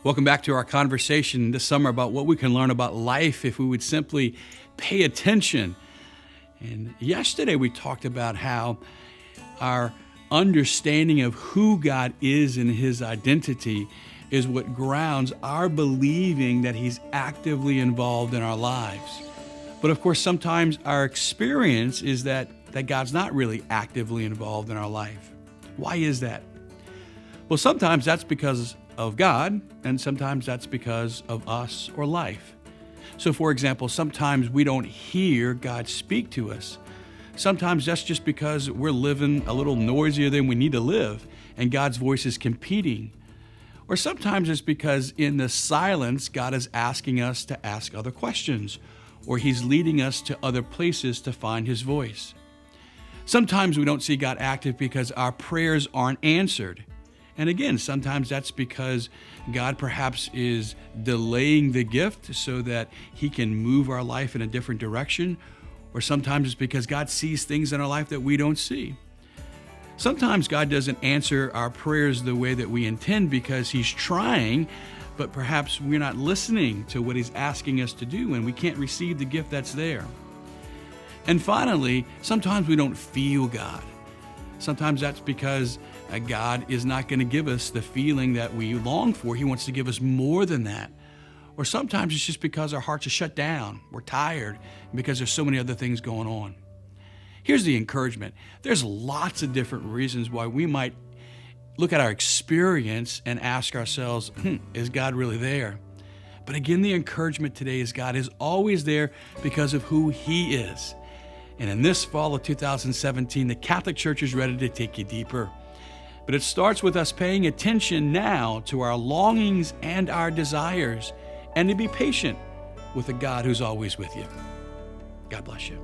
Welcome back to our conversation this summer about what we can learn about life if we would simply pay attention. And yesterday we talked about how our understanding of who God is and His identity is what grounds our believing that He's actively involved in our lives. But of course, sometimes our experience is that God's not really actively involved in our life. Why is that? Well, sometimes that's because of God, and sometimes that's because of us or life. So, for example, sometimes we don't hear God speak to us. Sometimes that's just because we're living a little noisier than we need to live, and God's voice is competing. Or sometimes it's because in the silence, God is asking us to ask other questions, or He's leading us to other places to find His voice. Sometimes we don't see God active because our prayers aren't answered. And again, sometimes that's because God perhaps is delaying the gift so that He can move our life in a different direction. Or sometimes it's because God sees things in our life that we don't see. Sometimes God doesn't answer our prayers the way that we intend because He's trying, but perhaps we're not listening to what He's asking us to do and we can't receive the gift that's there. And finally, sometimes we don't feel God. Sometimes that's because God is not going to give us the feeling that we long for. He wants to give us more than that. Or sometimes it's just because our hearts are shut down. We're tired because there's so many other things going on. Here's the encouragement. There's lots of different reasons why we might look at our experience and ask ourselves, is God really there? But again, the encouragement today is God is always there because of who He is. And in this fall of 2017, the Catholic Church is ready to take you deeper. But it starts with us paying attention now to our longings and our desires, and to be patient with a God who's always with you. God bless you.